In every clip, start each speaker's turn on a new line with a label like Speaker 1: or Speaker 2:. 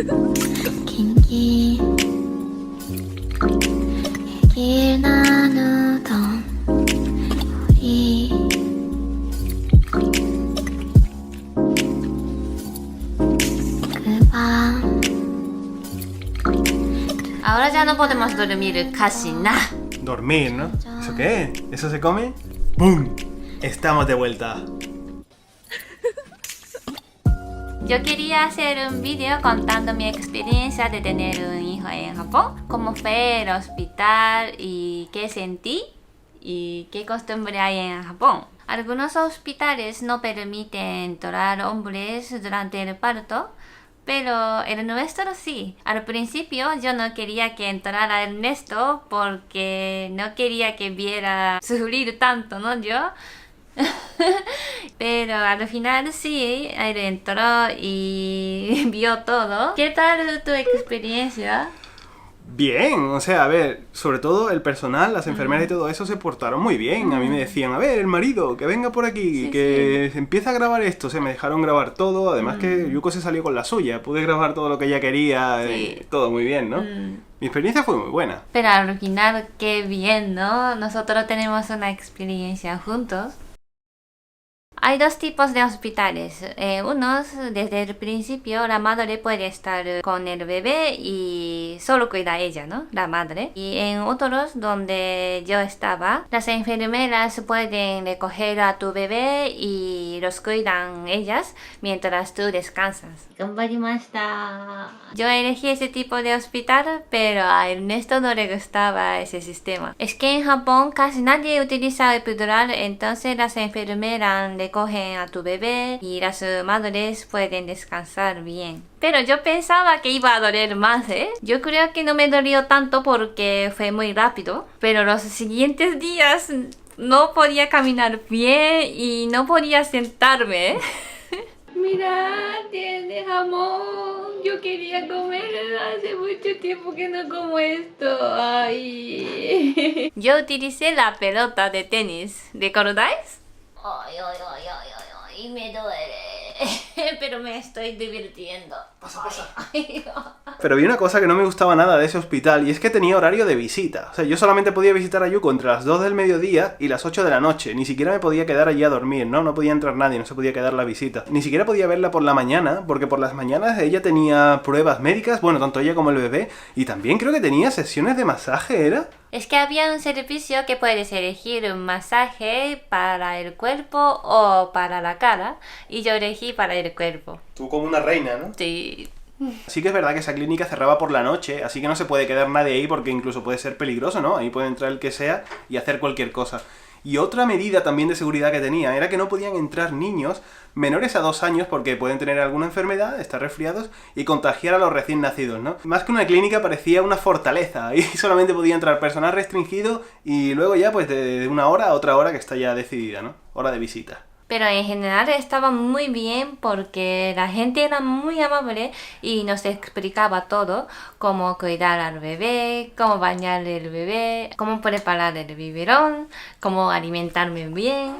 Speaker 1: 긴기 길 나누던 우리 그 밤
Speaker 2: Ahora ya no podemos dormir casi nada.
Speaker 3: Dormir, ¿no? ¿Eso qué? ¿Eso se come? ¡Bum! Estamos de vuelta.
Speaker 2: Yo quería hacer un vídeo contando mi experiencia de tener un hijo en Japón, cómo fue el hospital y qué sentí y qué costumbre hay en Japón. Algunos hospitales no permiten entrar hombres durante el parto, pero el nuestro sí. Al principio yo no quería que entrara Ernesto porque no quería que viera sufrir tanto, ¿no? Yo. Pero al final sí, él entró y vio todo. ¿Qué tal tu experiencia?
Speaker 3: Bien, o sea, a ver, sobre todo el personal, las enfermeras y todo eso se portaron muy bien. A mí me decían, a ver, el marido, que venga por aquí,
Speaker 2: Sí,
Speaker 3: que se empieza a grabar esto. O sea, me dejaron grabar todo, además que Yuko se salió con la suya. Pude grabar todo lo que ella quería,
Speaker 2: Sí.
Speaker 3: todo muy bien, ¿no? Mi experiencia fue muy buena.
Speaker 2: Pero al final, qué bien, ¿no? Nosotros tenemos una experiencia juntos. Hay dos tipos de hospitales. Unos, desde el principio, la madre puede estar con el bebé y solo cuida a ella, ¿no? La madre. Y en otros, donde yo estaba, las enfermeras pueden recoger a tu bebé y los cuidan ellas mientras tú descansas. Yo elegí ese tipo de hospital, pero a Ernesto no le gustaba ese sistema. Es que en Japón casi nadie utiliza epidural, entonces las enfermeras le cogen a tu bebé y las madres pueden descansar bien. Pero yo pensaba que iba a doler más, ¿eh? Yo creo que no me dolió tanto porque fue muy rápido, pero los siguientes días no podía caminar bien y no podía sentarme, ¿eh? Mira, tiene jamón. Yo quería comer hace mucho tiempo que no como esto. Ay. Yo utilicé la pelota de tenis. ¿Recordáis? Ay, ay, ay, ay, ay, ay, me duele. Pero me estoy divirtiendo.
Speaker 3: Pasa, pasa.
Speaker 2: Ay,
Speaker 3: Pero vi una cosa que no me gustaba nada de ese hospital, y es que tenía horario de visita. O sea, yo solamente podía visitar a Yuko entre las 2 del mediodía y las 8 de la noche. Ni siquiera me podía quedar allí a dormir, ¿no? No podía entrar nadie, no se podía quedar la visita. Ni siquiera podía verla por la mañana, porque por las mañanas ella tenía pruebas médicas, bueno, tanto ella como el bebé, y también creo que tenía sesiones de masaje, ¿era?
Speaker 2: Es que había un servicio que puedes elegir un masaje para el cuerpo o para la cara, y yo elegí para el cuerpo.
Speaker 3: Tú como una reina, ¿no?
Speaker 2: Sí.
Speaker 3: Sí que es verdad que esa clínica cerraba por la noche, así que no se puede quedar nadie ahí porque incluso puede ser peligroso, ¿no? Ahí puede entrar el que sea y hacer cualquier cosa. Y otra medida también de seguridad que tenía era que no podían entrar niños menores a 2 años porque pueden tener alguna enfermedad, estar resfriados y contagiar a los recién nacidos, ¿no? Más que una clínica parecía una fortaleza, ahí solamente podía entrar personal restringido y luego ya pues de una hora a otra hora que está ya decidida, ¿no? Hora de visita.
Speaker 2: Pero en general estaba muy bien porque la gente era muy amable y nos explicaba todo, cómo cuidar al bebé, cómo bañar el bebé, cómo preparar el biberón, cómo alimentarme bien.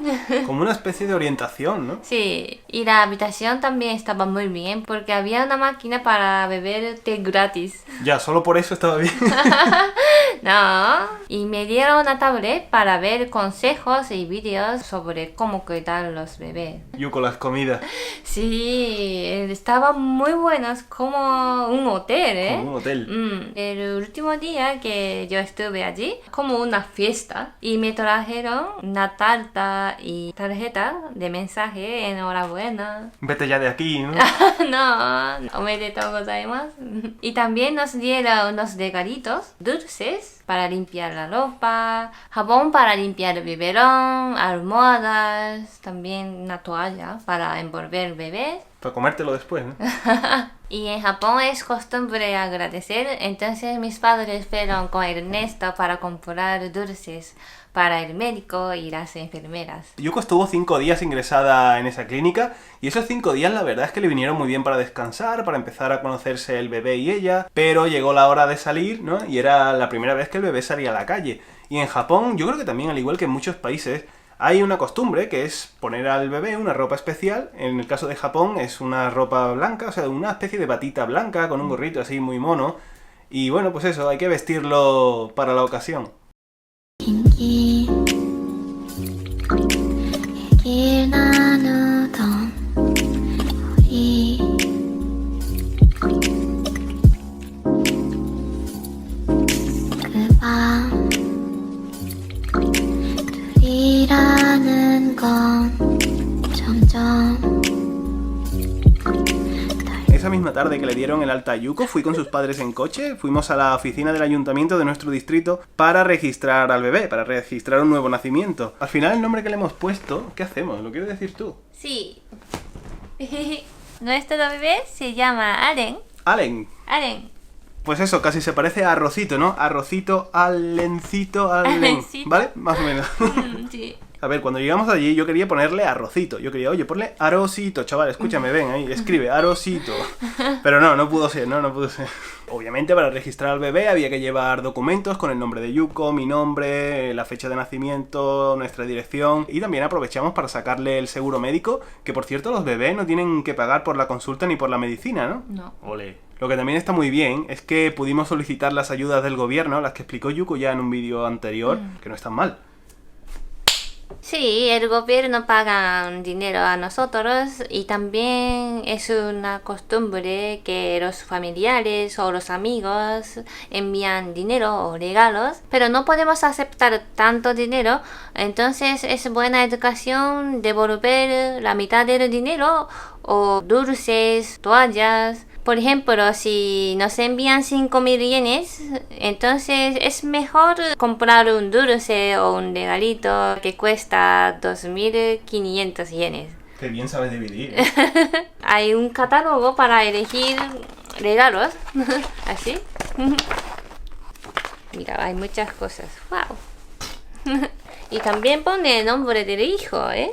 Speaker 3: Como una especie de orientación, ¿no?
Speaker 2: Sí, y la habitación también estaba muy bien porque había una máquina para beber té gratis.
Speaker 3: Ya, solo por eso estaba bien.
Speaker 2: No, y me dieron una tablet para ver consejos y vídeos sobre cómo cuidar los bebés.
Speaker 3: Yuko, las comidas.
Speaker 2: Sí, estaban muy buenos como un hotel, ¿eh?
Speaker 3: Como un hotel.
Speaker 2: El último día que yo estuve allí, como una fiesta, y me trajeron una tarta y tarjeta de mensaje, enhorabuena.
Speaker 3: Vete ya de aquí, ¿no?
Speaker 2: No, omedetou gozaimasu. Y también nos dieron unos regalitos dulces para limpiar la ropa, jabón para limpiar el biberón, almohadas, también una toalla para envolver el bebé.
Speaker 3: Para comértelo después, ¿no?
Speaker 2: Y en Japón es costumbre agradecer, entonces mis padres fueron con Ernesto para comprar dulces para el médico y las enfermeras.
Speaker 3: Yuko estuvo 5 días ingresada en esa clínica y esos 5 días la verdad es que le vinieron muy bien para descansar, para empezar a conocerse el bebé y ella, pero llegó la hora de salir, ¿no? Y era la primera vez que el bebé salía a la calle. Y en Japón, yo creo que también al igual que en muchos países, Hay una costumbre que es poner al bebé una ropa especial. En el caso de Japón es una ropa blanca, o sea, una especie de batita blanca con un gorrito así muy mono. Y bueno, pues eso, hay que vestirlo para la ocasión.
Speaker 1: 인기 얘길 나누던 우리 그 밤 둘이라는 건 점점
Speaker 3: Esa misma tarde que le dieron el alta a Yuko, fui con sus padres en coche, fuimos a la oficina del ayuntamiento de nuestro distrito para registrar al bebé, para registrar un nuevo nacimiento. Al final el nombre que le hemos puesto, ¿qué hacemos? ¿Lo quieres decir tú?
Speaker 2: Sí. Nuestro bebé se llama Allen.
Speaker 3: Allen.
Speaker 2: Allen.
Speaker 3: Pues eso, casi se parece a Arrocito, ¿no? Arrocito, Allencito, Allen.
Speaker 2: Allencito.
Speaker 3: ¿Vale? Más o menos.
Speaker 2: Sí.
Speaker 3: A ver, cuando llegamos allí yo quería ponerle Arrocito. Yo quería, oye, ponle Arrocito, chaval, escúchame, ven ahí, escribe Arrocito. Pero no pudo ser, no pudo ser. Obviamente para registrar al bebé había que llevar documentos con el nombre de Yuko, mi nombre, la fecha de nacimiento, nuestra dirección. Y también aprovechamos para sacarle el seguro médico, que por cierto los bebés no tienen que pagar por la consulta ni por la medicina, ¿no?
Speaker 2: No.
Speaker 3: Ole. Lo que también está muy bien es que pudimos solicitar las ayudas del gobierno, las que explicó Yuko ya en un vídeo anterior, que no están mal.
Speaker 2: Sí, el gobierno paga dinero a nosotros y también es una costumbre que los familiares o los amigos envían dinero o regalos, pero no podemos aceptar tanto dinero, entonces es buena educación devolver la mitad del dinero o dulces, toallas. Por ejemplo, si nos envían 5.000 yenes, entonces es mejor comprar un dulce o un regalito que cuesta 2.500 yenes.
Speaker 3: Qué bien sabes dividir.
Speaker 2: Hay un catálogo para elegir regalos, así. Mira, hay muchas cosas. ¡Wow! Y también pone el nombre del hijo, ¿eh?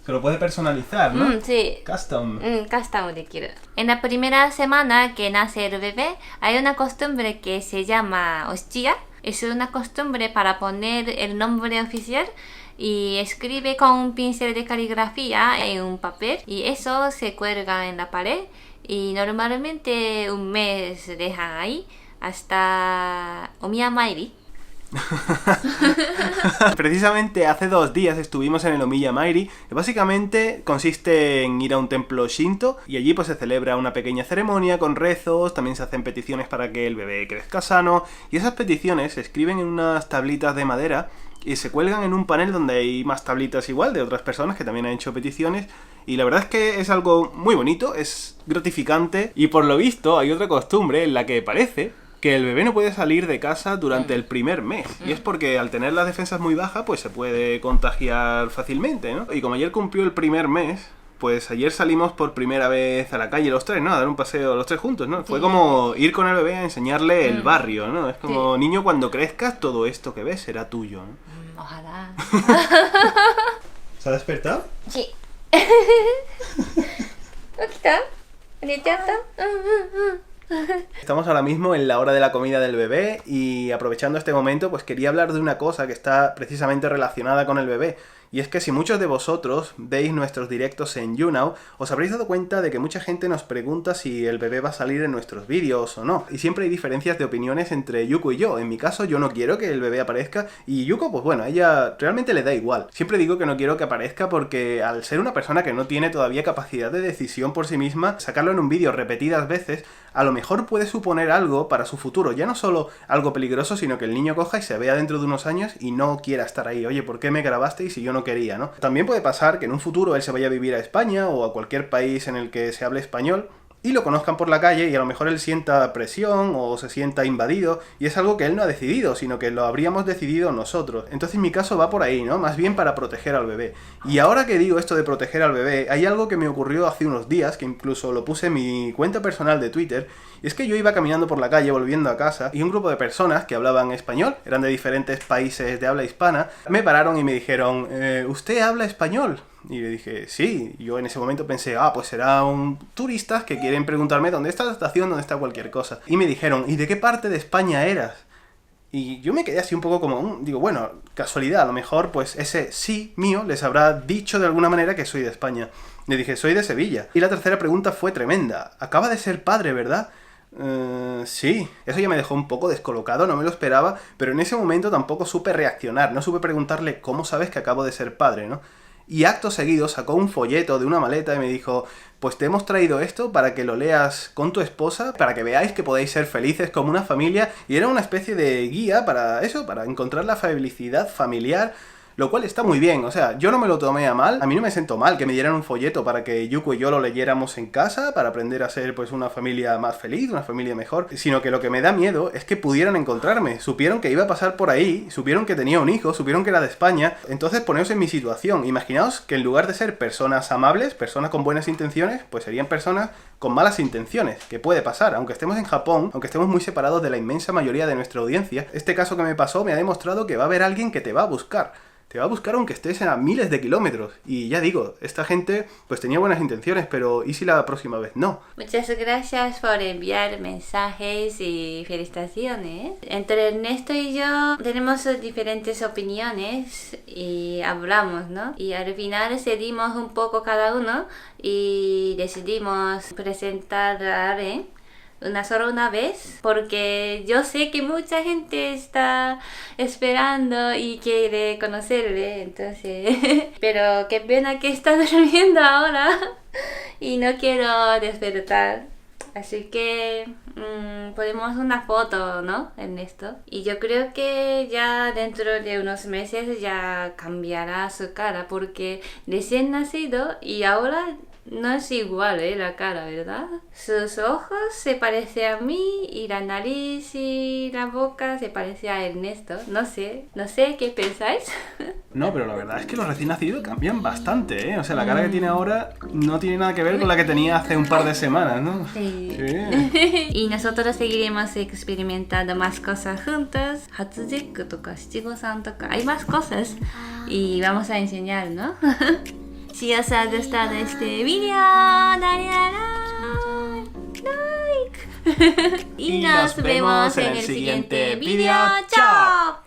Speaker 3: Se lo puede personalizar, ¿no?
Speaker 2: Sí.
Speaker 3: Custom.
Speaker 2: Custom de quiero. En la primera semana que nace el bebé, hay una costumbre que se llama hostia. Es una costumbre para poner el nombre oficial y escribe con un pincel de caligrafía en un papel y eso se cuelga en la pared y normalmente un mes dejan ahí hasta Omiya Mairi.
Speaker 3: Precisamente hace 2 días estuvimos en el Omiya Mairi, que básicamente consiste en ir a un templo shinto y allí pues se celebra una pequeña ceremonia con rezos, también se hacen peticiones para que el bebé crezca sano y esas peticiones se escriben en unas tablitas de madera y se cuelgan en un panel donde hay más tablitas igual de otras personas que también han hecho peticiones y la verdad es que es algo muy bonito, es gratificante y por lo visto hay otra costumbre en la que parece que el bebé no puede salir de casa durante el primer mes. Y es porque al tener las defensas muy bajas, pues se puede contagiar fácilmente, ¿no? Y como ayer cumplió el primer mes, pues ayer salimos por primera vez a la calle los 3, ¿no? A dar un paseo los 3 juntos, ¿no? Fue como ir con el bebé a enseñarle el barrio, ¿no? Es como, niño, cuando crezcas, todo esto que ves será tuyo, ¿no?
Speaker 2: Ojalá.
Speaker 3: ¿Se ha despertado?
Speaker 2: Sí.
Speaker 3: Estamos ahora mismo en la hora de la comida del bebé y aprovechando este momento pues quería hablar de una cosa que está precisamente relacionada con el bebé. Y es que si muchos de vosotros veis nuestros directos en YouNow, os habréis dado cuenta de que mucha gente nos pregunta si el bebé va a salir en nuestros vídeos o no. Y siempre hay diferencias de opiniones entre Yuko y yo. En mi caso, yo no quiero que el bebé aparezca y Yuko, pues bueno, a ella realmente le da igual. Siempre digo que no quiero que aparezca porque al ser una persona que no tiene todavía capacidad de decisión por sí misma, sacarlo en un vídeo repetidas veces, a lo mejor puede suponer algo para su futuro. Ya no solo algo peligroso, sino que el niño coja y se vea dentro de unos años y no quiera estar ahí. Oye, ¿por qué me grabasteis si yo no quería, ¿no? También puede pasar que en un futuro él se vaya a vivir a España o a cualquier país en el que se hable español y lo conozcan por la calle y a lo mejor él sienta presión o se sienta invadido y es algo que él no ha decidido, sino que lo habríamos decidido nosotros. Entonces mi caso va por ahí, ¿no? Más bien para proteger al bebé. Y ahora que digo esto de proteger al bebé, hay algo que me ocurrió hace unos días, que incluso lo puse en mi cuenta personal de Twitter, y es que yo iba caminando por la calle volviendo a casa y un grupo de personas que hablaban español, eran de diferentes países de habla hispana, me pararon y me dijeron, ¿usted habla español? Y le dije, sí. Y yo en ese momento pensé, pues será un turista que quieren preguntarme dónde está la estación, dónde está cualquier cosa. Y me dijeron, ¿y de qué parte de España eras? Y yo me quedé así un poco como, digo, bueno, casualidad, a lo mejor pues ese sí mío les habrá dicho de alguna manera que soy de España. Le dije, soy de Sevilla. Y la tercera pregunta fue tremenda. Acaba de ser padre, ¿verdad? Sí, eso ya me dejó un poco descolocado, no me lo esperaba, pero en ese momento tampoco supe reaccionar, no supe preguntarle cómo sabes que acabo de ser padre, ¿no? Y acto seguido sacó un folleto de una maleta y me dijo, pues te hemos traído esto para que lo leas con tu esposa, para que veáis que podéis ser felices como una familia, y era una especie de guía para eso, para encontrar la felicidad familiar. Lo cual está muy bien, o sea, yo no me lo tomé a mal, a mí no me sentó mal que me dieran un folleto para que Yuko y yo lo leyéramos en casa, para aprender a ser pues una familia más feliz, una familia mejor, sino que lo que me da miedo es que pudieran encontrarme, supieron que iba a pasar por ahí, supieron que tenía un hijo, supieron que era de España, entonces poneos en mi situación, imaginaos que en lugar de ser personas amables, personas con buenas intenciones, pues serían personas con malas intenciones, que puede pasar, aunque estemos en Japón, aunque estemos muy separados de la inmensa mayoría de nuestra audiencia, este caso que me pasó me ha demostrado que va a haber alguien que te va a buscar. Te va a buscar aunque estés a miles de kilómetros. Y ya digo, esta gente pues tenía buenas intenciones, pero ¿y si la próxima vez no?
Speaker 2: Muchas gracias por enviar mensajes y felicitaciones. Entre Ernesto y yo tenemos diferentes opiniones y hablamos, ¿no? Y al final cedimos un poco cada uno y decidimos presentar a Aren solo una vez, porque yo sé que mucha gente está esperando y quiere conocerle, entonces pero qué pena que está durmiendo ahora y no quiero despertar, así que ponemos una foto, ¿no? En esto, y yo creo que ya dentro de unos meses ya cambiará su cara, porque recién nacido y ahora no es igual, la cara, ¿verdad? Sus ojos se parecen a mí y la nariz y la boca se parece a Ernesto. No sé qué pensáis.
Speaker 3: No, pero la verdad es que los recién nacidos cambian bastante, ¿eh? O sea, la cara que tiene ahora no tiene nada que ver con la que tenía hace un par de semanas, ¿no?
Speaker 2: Sí.
Speaker 3: Sí.
Speaker 2: Y nosotros seguiremos experimentando más cosas juntos. Hatsujeku toka Shichigo-san toka. Hay más cosas y vamos a enseñar, ¿no? Si os ha gustado este video, dale a like. Y nos vemos en el siguiente video. ¡Chao!